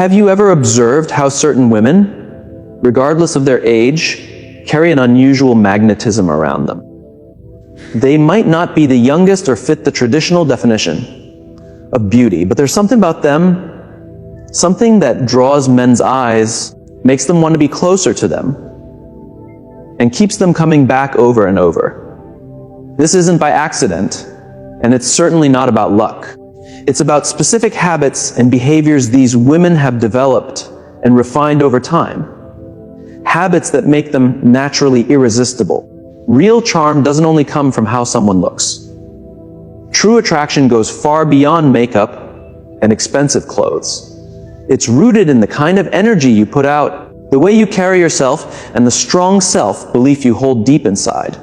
Have you ever observed how certain women, regardless of their age, carry an unusual magnetism around them? They might not be the youngest or fit the traditional definition of beauty, but there's something about them, something that draws men's eyes, makes them want to be closer to them, and keeps them coming back over and over. This isn't by accident, and it's certainly not about luck. It's about specific habits and behaviors these women have developed and refined over time. Habits that make them naturally irresistible. Real charm doesn't only come from how someone looks. True attraction goes far beyond makeup and expensive clothes. It's rooted in the kind of energy you put out, the way you carry yourself, and the strong self-belief you hold deep inside.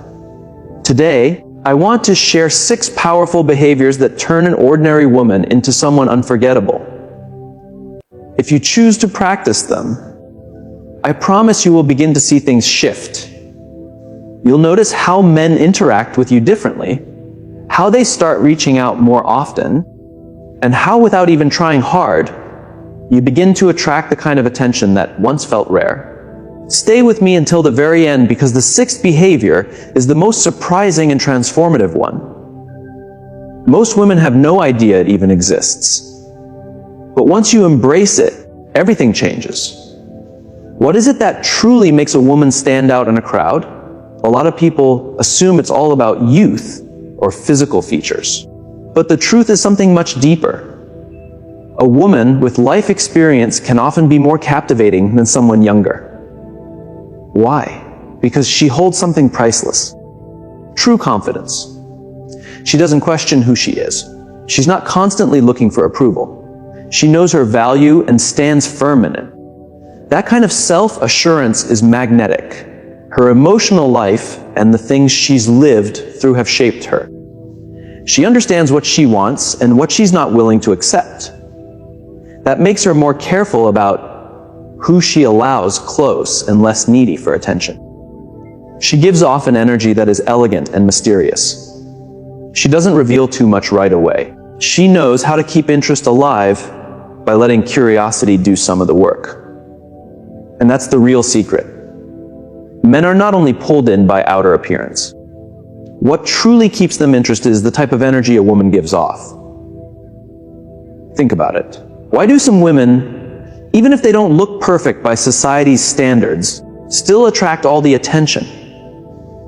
Today, I want to share 6 powerful behaviors that turn an ordinary woman into someone unforgettable. If you choose to practice them, I promise you will begin to see things shift. You'll notice how men interact with you differently, how they start reaching out more often, and how, without even trying hard, you begin to attract the kind of attention that once felt rare. Stay with me until the very end, because the 6th behavior is the most surprising and transformative one. Most women have no idea it even exists. But once you embrace it, everything changes. What is it that truly makes a woman stand out in a crowd? A lot of people assume it's all about youth or physical features. But the truth is something much deeper. A woman with life experience can often be more captivating than someone younger. Why? Because she holds something priceless. True confidence. She doesn't question who she is. She's not constantly looking for approval. She knows her value and stands firm in it. That kind of self-assurance is magnetic. Her emotional life and the things she's lived through have shaped her. She understands what she wants and what she's not willing to accept. That makes her more careful about who she allows close and less needy for attention. She gives off an energy that is elegant and mysterious. She doesn't reveal too much right away. She knows how to keep interest alive by letting curiosity do some of the work. And that's the real secret. Men are not only pulled in by outer appearance. What truly keeps them interested is the type of energy a woman gives off. Think about it. Why do some women, even if they don't look perfect by society's standards, still attract all the attention?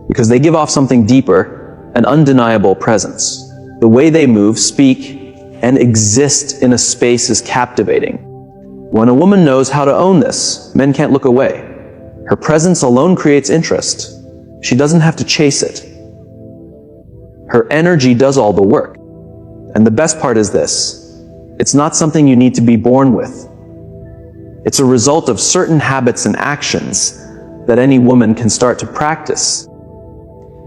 Because they give off something deeper, an undeniable presence. The way they move, speak, and exist in a space is captivating. When a woman knows how to own this, men can't look away. Her presence alone creates interest. She doesn't have to chase it. Her energy does all the work. And the best part is this. It's not something you need to be born with. It's a result of certain habits and actions that any woman can start to practice.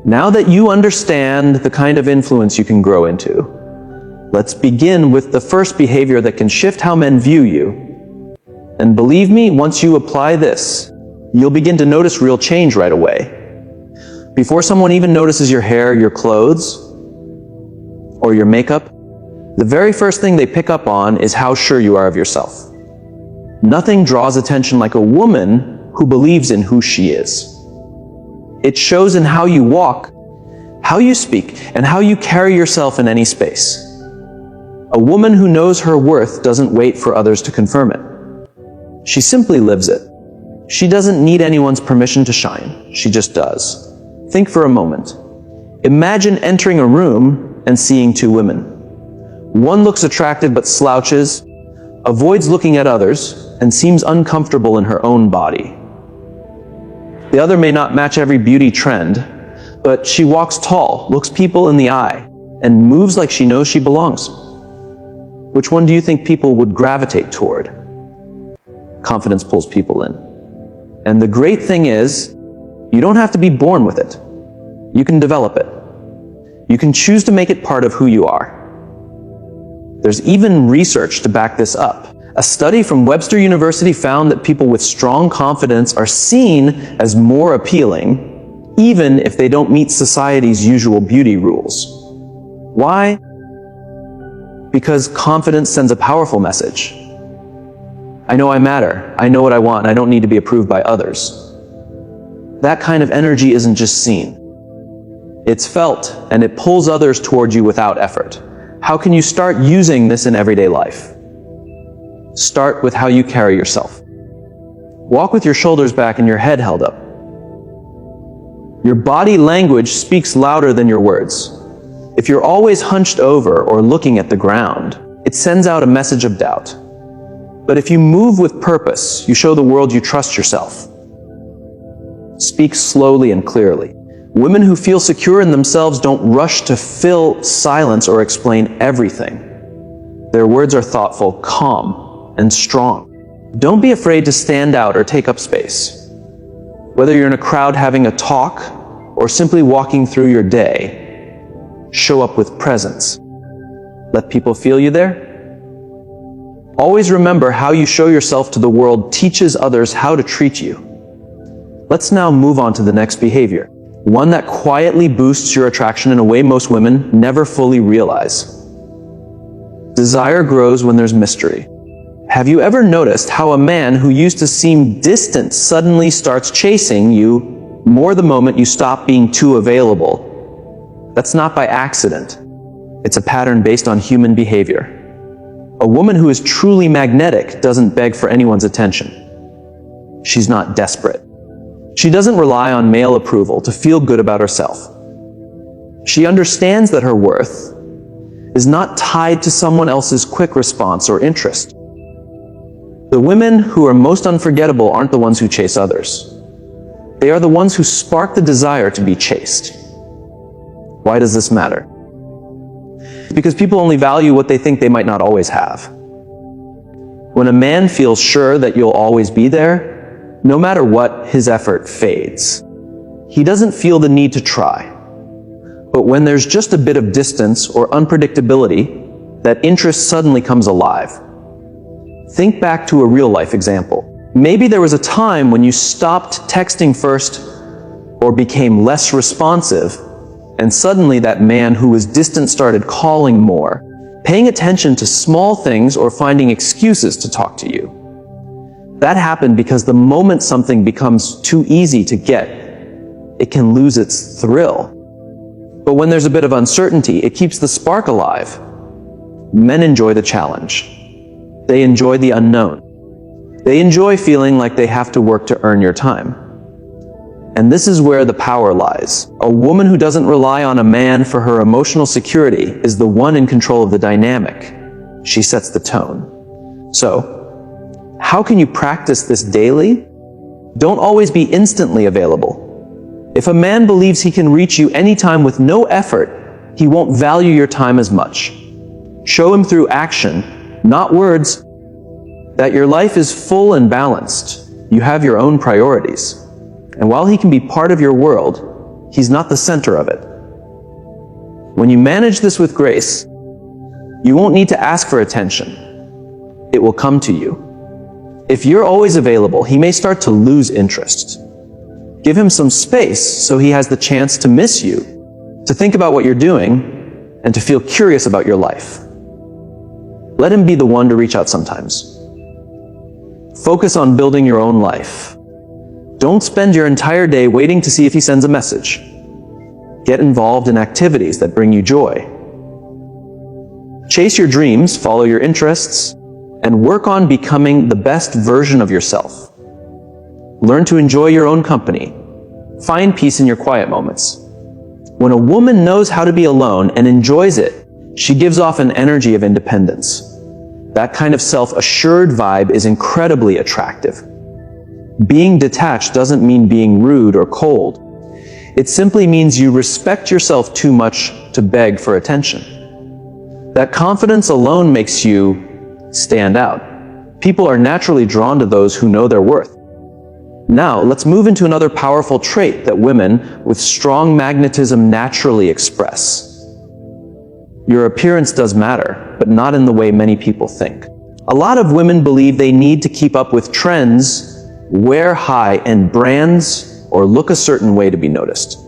Now that you understand the kind of influence you can grow into, let's begin with the first behavior that can shift how men view you. And believe me, once you apply this, you'll begin to notice real change right away. Before someone even notices your hair, your clothes, or your makeup, the very first thing they pick up on is how sure you are of yourself. Nothing draws attention like a woman who believes in who she is. It shows in how you walk, how you speak, and how you carry yourself in any space. A woman who knows her worth doesn't wait for others to confirm it. She simply lives it. She doesn't need anyone's permission to shine. She just does. Think for a moment. Imagine entering a room and seeing 2 women. One looks attractive but slouches, avoids looking at others, and seems uncomfortable in her own body. The other may not match every beauty trend, but she walks tall, looks people in the eye, and moves like she knows she belongs. Which one do you think people would gravitate toward? Confidence pulls people in. And the great thing is, you don't have to be born with it. You can develop it. You can choose to make it part of who you are. There's even research to back this up. A study from Webster University found that people with strong confidence are seen as more appealing, even if they don't meet society's usual beauty rules. Why? Because confidence sends a powerful message. I know I matter. I know what I want. I don't need to be approved by others. That kind of energy isn't just seen. It's felt, and it pulls others toward you without effort. How can you start using this in everyday life? Start with how you carry yourself. Walk with your shoulders back and your head held up. Your body language speaks louder than your words. If you're always hunched over or looking at the ground, it sends out a message of doubt. But if you move with purpose, you show the world you trust yourself. Speak slowly and clearly. Women who feel secure in themselves don't rush to fill silence or explain everything. Their words are thoughtful, calm, and strong. Don't be afraid to stand out or take up space. Whether you're in a crowd having a talk or simply walking through your day, show up with presence. Let people feel you there. Always remember how you show yourself to the world teaches others how to treat you. Let's now move on to the next behavior, one that quietly boosts your attraction in a way most women never fully realize. Desire grows when there's mystery. Have you ever noticed how a man who used to seem distant suddenly starts chasing you more the moment you stop being too available? That's not by accident. It's a pattern based on human behavior. A woman who is truly magnetic doesn't beg for anyone's attention. She's not desperate. She doesn't rely on male approval to feel good about herself. She understands that her worth is not tied to someone else's quick response or interest. The women who are most unforgettable aren't the ones who chase others. They are the ones who spark the desire to be chased. Why does this matter? Because people only value what they think they might not always have. When a man feels sure that you'll always be there, no matter what, his effort fades. He doesn't feel the need to try. But when there's just a bit of distance or unpredictability, that interest suddenly comes alive. Think back to a real-life example. Maybe there was a time when you stopped texting first or became less responsive, and suddenly that man who was distant started calling more, paying attention to small things or finding excuses to talk to you. That happened because the moment something becomes too easy to get, it can lose its thrill. But when there's a bit of uncertainty, it keeps the spark alive. Men enjoy the challenge. They enjoy the unknown. They enjoy feeling like they have to work to earn your time. And this is where the power lies. A woman who doesn't rely on a man for her emotional security is the one in control of the dynamic. She sets the tone. So, how can you practice this daily? Don't always be instantly available. If a man believes he can reach you anytime with no effort, he won't value your time as much. Show him through action, not words, that your life is full and balanced. You have your own priorities. And while he can be part of your world, he's not the center of it. When you manage this with grace, you won't need to ask for attention. It will come to you. If you're always available, he may start to lose interest. Give him some space so he has the chance to miss you, to think about what you're doing, and to feel curious about your life. Let him be the one to reach out sometimes. Focus on building your own life. Don't spend your entire day waiting to see if he sends a message. Get involved in activities that bring you joy. Chase your dreams, follow your interests, and work on becoming the best version of yourself. Learn to enjoy your own company. Find peace in your quiet moments. When a woman knows how to be alone and enjoys it, she gives off an energy of independence. That kind of self-assured vibe is incredibly attractive. Being detached doesn't mean being rude or cold. It simply means you respect yourself too much to beg for attention. That confidence alone makes you stand out. People are naturally drawn to those who know their worth. Now, let's move into another powerful trait that women with strong magnetism naturally express. Your appearance does matter, but not in the way many people think. A lot of women believe they need to keep up with trends, wear high-end brands, or look a certain way to be noticed.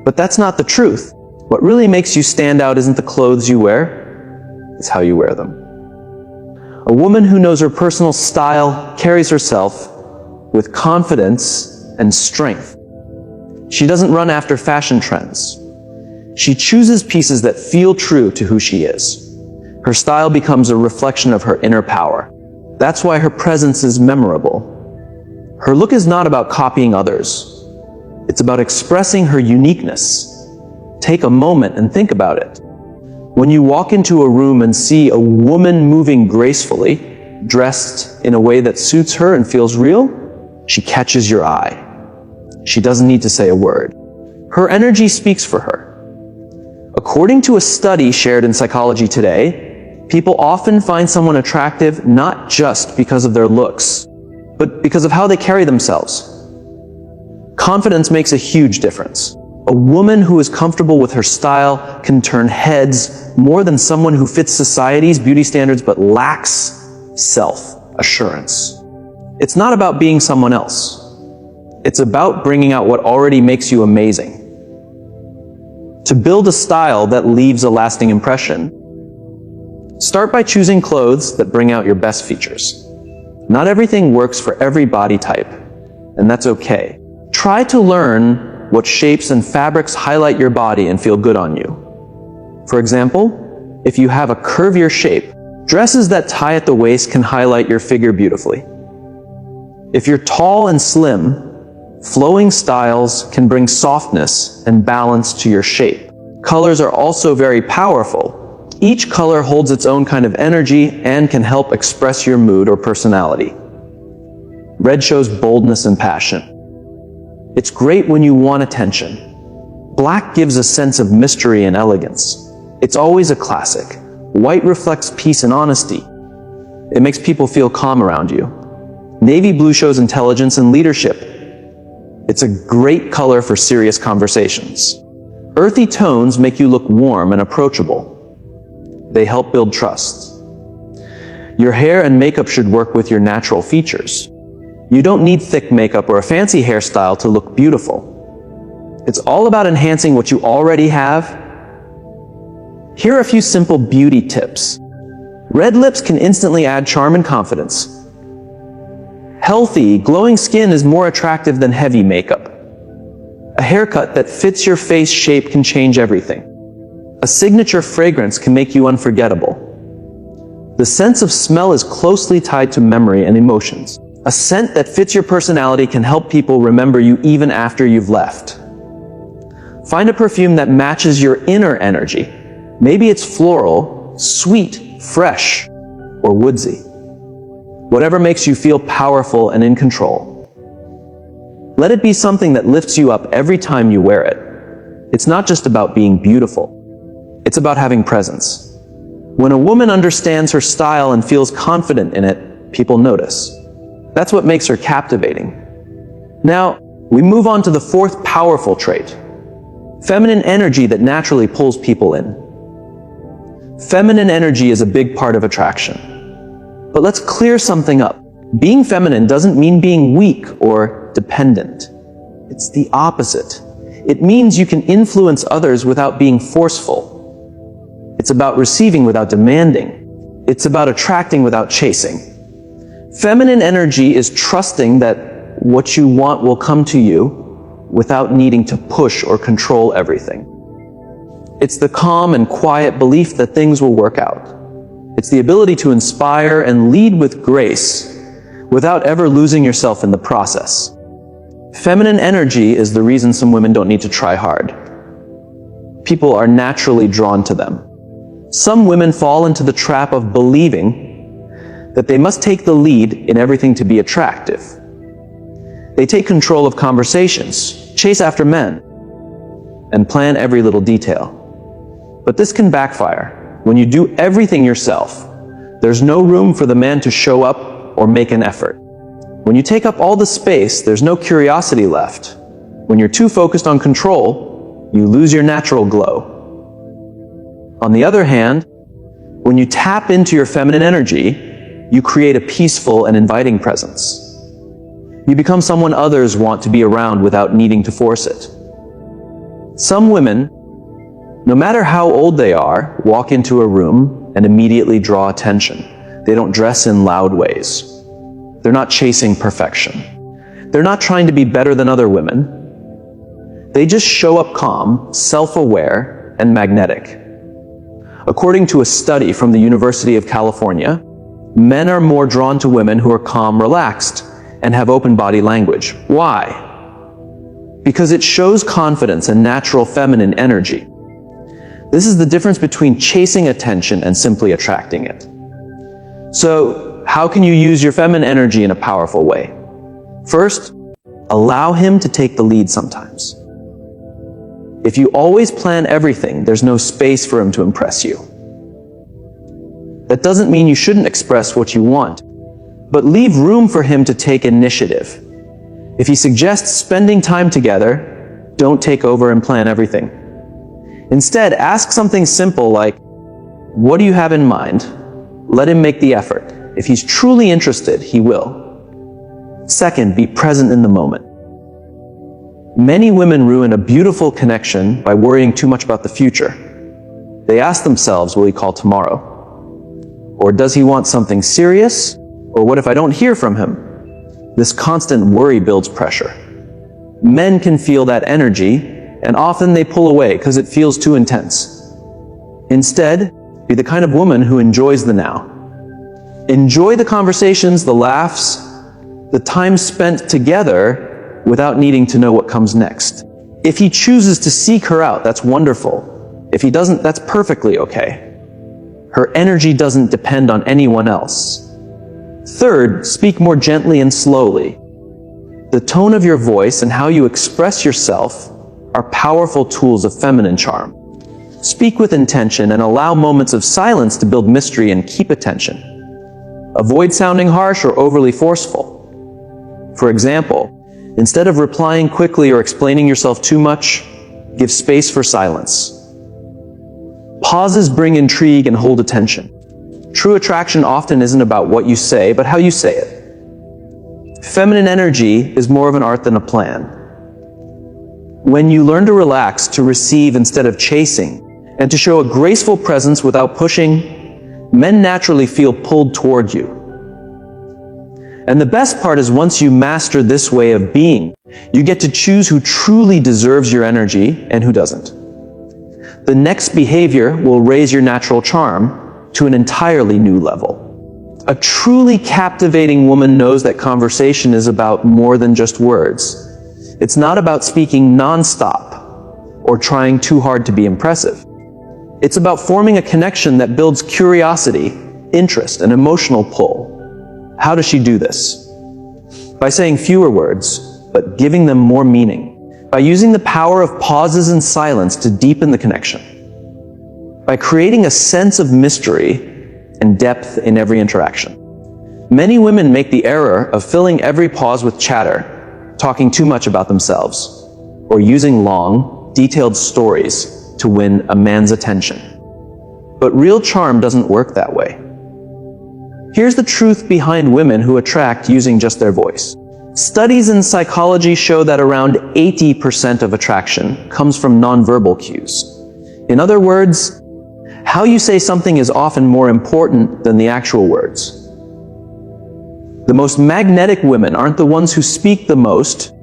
But that's not the truth. What really makes you stand out isn't the clothes you wear, it's how you wear them. A woman who knows her personal style carries herself with confidence and strength. She doesn't run after fashion trends. She chooses pieces that feel true to who she is. Her style becomes a reflection of her inner power. That's why her presence is memorable. Her look is not about copying others. It's about expressing her uniqueness. Take a moment and think about it. When you walk into a room and see a woman moving gracefully, dressed in a way that suits her and feels real, she catches your eye. She doesn't need to say a word. Her energy speaks for her. According to a study shared in Psychology Today, people often find someone attractive not just because of their looks, but because of how they carry themselves. Confidence makes a huge difference. A woman who is comfortable with her style can turn heads more than someone who fits society's beauty standards but lacks self-assurance. It's not about being someone else. It's about bringing out what already makes you amazing. To build a style that leaves a lasting impression, start by choosing clothes that bring out your best features. Not everything works for every body type, and that's okay. Try to learn what shapes and fabrics highlight your body and feel good on you. For example, if you have a curvier shape, dresses that tie at the waist can highlight your figure beautifully. If you're tall and slim, flowing styles can bring softness and balance to your shape. Colors are also very powerful. Each color holds its own kind of energy and can help express your mood or personality. Red shows boldness and passion. It's great when you want attention. Black gives a sense of mystery and elegance. It's always a classic. White reflects peace and honesty. It makes people feel calm around you. Navy blue shows intelligence and leadership. It's a great color for serious conversations. Earthy tones make you look warm and approachable. They help build trust. Your hair and makeup should work with your natural features. You don't need thick makeup or a fancy hairstyle to look beautiful. It's all about enhancing what you already have. Here are a few simple beauty tips. Red lips can instantly add charm and confidence. Healthy, glowing skin is more attractive than heavy makeup. A haircut that fits your face shape can change everything. A signature fragrance can make you unforgettable. The sense of smell is closely tied to memory and emotions. A scent that fits your personality can help people remember you even after you've left. Find a perfume that matches your inner energy. Maybe it's floral, sweet, fresh, or woodsy. Whatever makes you feel powerful and in control. Let it be something that lifts you up every time you wear it. It's not just about being beautiful. It's about having presence. When a woman understands her style and feels confident in it, people notice. That's what makes her captivating. Now, we move on to the fourth powerful trait. Feminine energy that naturally pulls people in. Feminine energy is a big part of attraction. But let's clear something up. Being feminine doesn't mean being weak or dependent. It's the opposite. It means you can influence others without being forceful. It's about receiving without demanding. It's about attracting without chasing. Feminine energy is trusting that what you want will come to you without needing to push or control everything. It's the calm and quiet belief that things will work out. It's the ability to inspire and lead with grace without ever losing yourself in the process. Feminine energy is the reason some women don't need to try hard. People are naturally drawn to them. Some women fall into the trap of believing that they must take the lead in everything to be attractive. They take control of conversations, chase after men, and plan every little detail. But this can backfire. When you do everything yourself, there's no room for the man to show up or make an effort. When you take up all the space, there's no curiosity left. When you're too focused on control, you lose your natural glow. On the other hand, when you tap into your feminine energy, you create a peaceful and inviting presence. You become someone others want to be around without needing to force it. Some women, no matter how old they are, walk into a room and immediately draw attention. They don't dress in loud ways. They're not chasing perfection. They're not trying to be better than other women. They just show up calm, self-aware, and magnetic. According to a study from the University of California, men are more drawn to women who are calm, relaxed, and have open body language. Why? Because it shows confidence and natural feminine energy. This is the difference between chasing attention and simply attracting it. So, how can you use your feminine energy in a powerful way? First, allow him to take the lead sometimes. If you always plan everything, there's no space for him to impress you. That doesn't mean you shouldn't express what you want, but leave room for him to take initiative. If he suggests spending time together, don't take over and plan everything. Instead, ask something simple like, "What do you have in mind?" Let him make the effort. If he's truly interested, he will. Second, be present in the moment. Many women ruin a beautiful connection by worrying too much about the future. They ask themselves, will he call tomorrow? Or does he want something serious? Or what if I don't hear from him? This constant worry builds pressure. Men can feel that energy, and often they pull away because it feels too intense. Instead, be the kind of woman who enjoys the now. Enjoy the conversations, the laughs, the time spent together without needing to know what comes next. If he chooses to seek her out, that's wonderful. If he doesn't, that's perfectly okay. Her energy doesn't depend on anyone else. Third, speak more gently and slowly. The tone of your voice and how you express yourself are powerful tools of feminine charm. Speak with intention and allow moments of silence to build mystery and keep attention. Avoid sounding harsh or overly forceful. For example, instead of replying quickly or explaining yourself too much, give space for silence. Pauses bring intrigue and hold attention. True attraction often isn't about what you say, but how you say it. Feminine energy is more of an art than a plan. When you learn to relax, to receive instead of chasing, and to show a graceful presence without pushing, men naturally feel pulled toward you. And the best part is once you master this way of being, you get to choose who truly deserves your energy and who doesn't. The next behavior will raise your natural charm to an entirely new level. A truly captivating woman knows that conversation is about more than just words. It's not about speaking non-stop or trying too hard to be impressive. It's about forming a connection that builds curiosity, interest, and emotional pull. How does she do this? By saying fewer words, but giving them more meaning. By using the power of pauses and silence to deepen the connection. By creating a sense of mystery and depth in every interaction. Many women make the error of filling every pause with chatter, talking too much about themselves, or using long, detailed stories to win a man's attention. But real charm doesn't work that way. Here's the truth behind women who attract using just their voice. Studies in psychology show that around 80% of attraction comes from nonverbal cues. In other words, how you say something is often more important than the actual words. The most magnetic women aren't the ones who speak the most,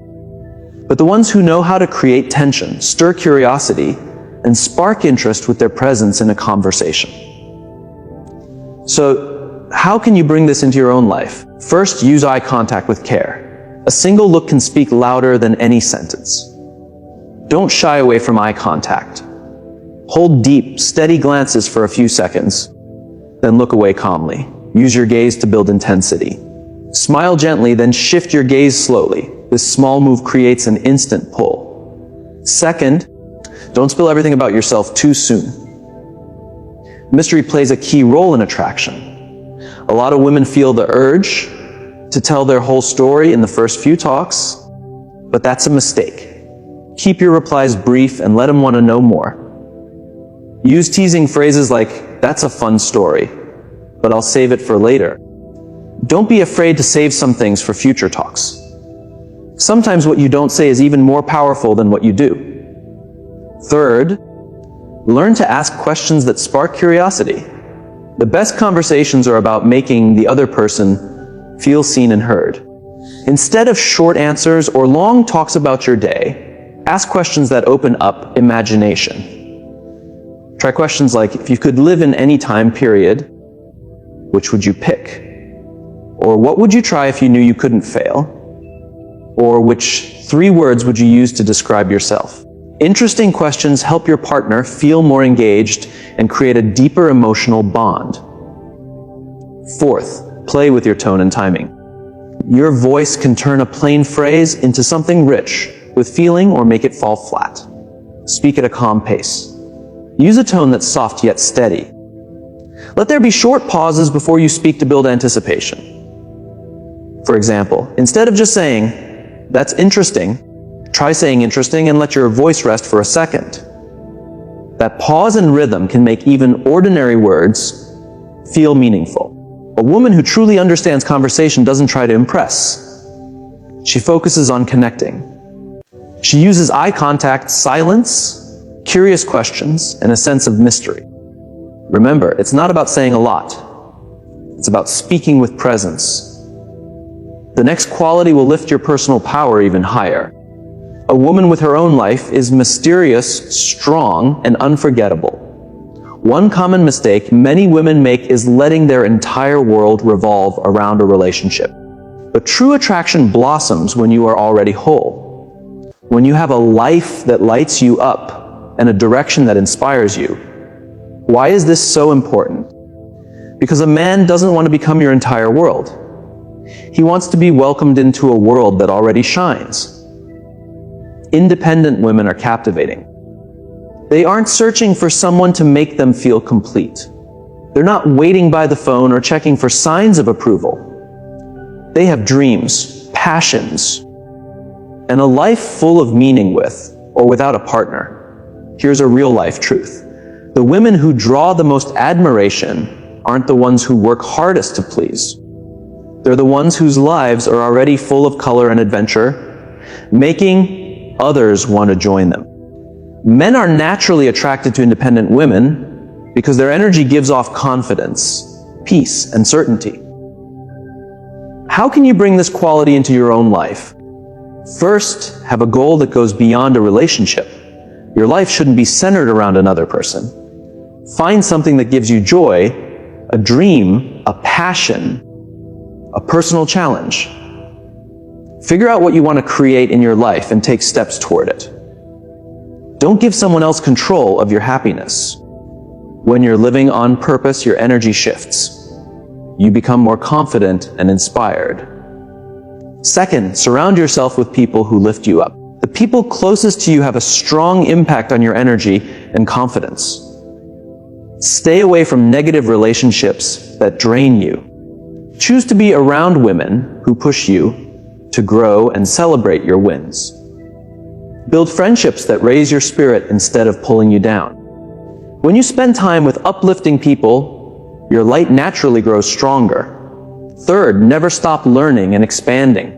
but the ones who know how to create tension, stir curiosity, and spark interest with their presence in a conversation. So, how can you bring this into your own life? First, use eye contact with care. A single look can speak louder than any sentence. Don't shy away from eye contact. Hold deep, steady glances for a few seconds, then look away calmly. Use your gaze to build intensity. Smile gently, then shift your gaze slowly. This small move creates an instant pull. Second, don't spill everything about yourself too soon. Mystery plays a key role in attraction. A lot of women feel the urge to tell their whole story in the first few talks, but that's a mistake. Keep your replies brief and let them want to know more. Use teasing phrases like, "That's a fun story, but I'll save it for later." Don't be afraid to save some things for future talks. Sometimes what you don't say is even more powerful than what you do. Third, learn to ask questions that spark curiosity. The best conversations are about making the other person feel seen and heard. Instead of short answers or long talks about your day, ask questions that open up imagination. Try questions like, if you could live in any time period, which would you pick? Or what would you try if you knew you couldn't fail? Or which 3 words would you use to describe yourself? Interesting questions help your partner feel more engaged and create a deeper emotional bond. 4th, play with your tone and timing. Your voice can turn a plain phrase into something rich with feeling or make it fall flat. Speak at a calm pace. Use a tone that's soft yet steady. Let there be short pauses before you speak to build anticipation. For example, instead of just saying, "That's interesting," try saying "interesting" and let your voice rest for a second. That pause and rhythm can make even ordinary words feel meaningful. A woman who truly understands conversation doesn't try to impress. She focuses on connecting. She uses eye contact, silence, curious questions, and a sense of mystery. Remember, it's not about saying a lot. It's about speaking with presence. The next quality will lift your personal power even higher. A woman with her own life is mysterious, strong, and unforgettable. One common mistake many women make is letting their entire world revolve around a relationship. But true attraction blossoms when you are already whole. When you have a life that lights you up and a direction that inspires you. Why is this so important? Because a man doesn't want to become your entire world. He wants to be welcomed into a world that already shines. Independent women are captivating. They aren't searching for someone to make them feel complete. They're not waiting by the phone or checking for signs of approval. They have dreams, passions, and a life full of meaning with or without a partner. Here's a real-life truth. The women who draw the most admiration aren't the ones who work hardest to please. They're the ones whose lives are already full of color and adventure, making others want to join them. Men are naturally attracted to independent women because their energy gives off confidence, peace, and certainty. How can you bring this quality into your own life? First, have a goal that goes beyond a relationship. Your life shouldn't be centered around another person. Find something that gives you joy, a dream, a passion, a personal challenge. Figure out what you want to create in your life and take steps toward it. Don't give someone else control of your happiness. When you're living on purpose, your energy shifts. You become more confident and inspired. Second, surround yourself with people who lift you up. The people closest to you have a strong impact on your energy and confidence. Stay away from negative relationships that drain you. Choose to be around women who push you to grow and celebrate your wins. Build friendships that raise your spirit instead of pulling you down. When you spend time with uplifting people, your light naturally grows stronger. Third, never stop learning and expanding.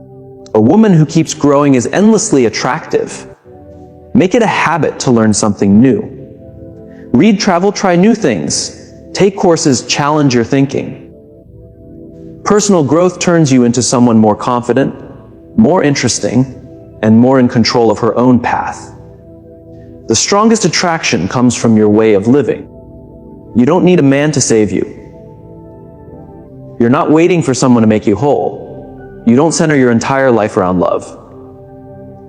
A woman who keeps growing is endlessly attractive. Make it a habit to learn something new. Read, travel, try new things. Take courses, challenge your thinking. Personal growth turns you into someone more confident, more interesting, and more in control of her own path. The strongest attraction comes from your way of living. You don't need a man to save you. You're not waiting for someone to make you whole. You don't center your entire life around love.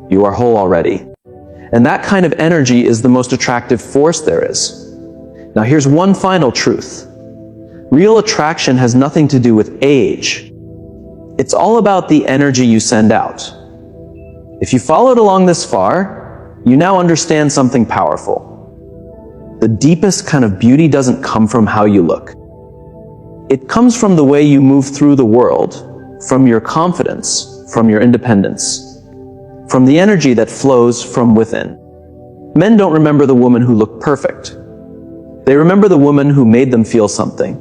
You are whole already. And that kind of energy is the most attractive force there is. Now here's one final truth. Real attraction has nothing to do with age. It's all about the energy you send out. If you followed along this far, you now understand something powerful. The deepest kind of beauty doesn't come from how you look. It comes from the way you move through the world, from your confidence, from your independence, from the energy that flows from within. Men don't remember the woman who looked perfect. They remember the woman who made them feel something,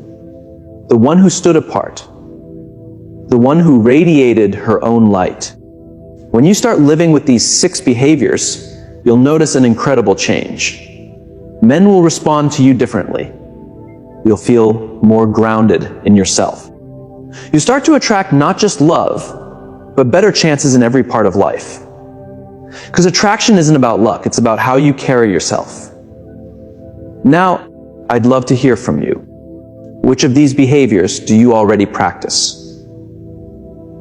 the one who stood apart, the one who radiated her own light. When you start living with these 6 behaviors, you'll notice an incredible change. Men will respond to you differently. You'll feel more grounded in yourself. You start to attract not just love, but better chances in every part of life. Because attraction isn't about luck, it's about how you carry yourself. Now, I'd love to hear from you. Which of these behaviors do you already practice?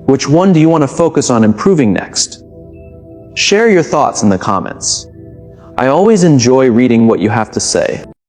Which one do you want to focus on improving next? Share your thoughts in the comments. I always enjoy reading what you have to say.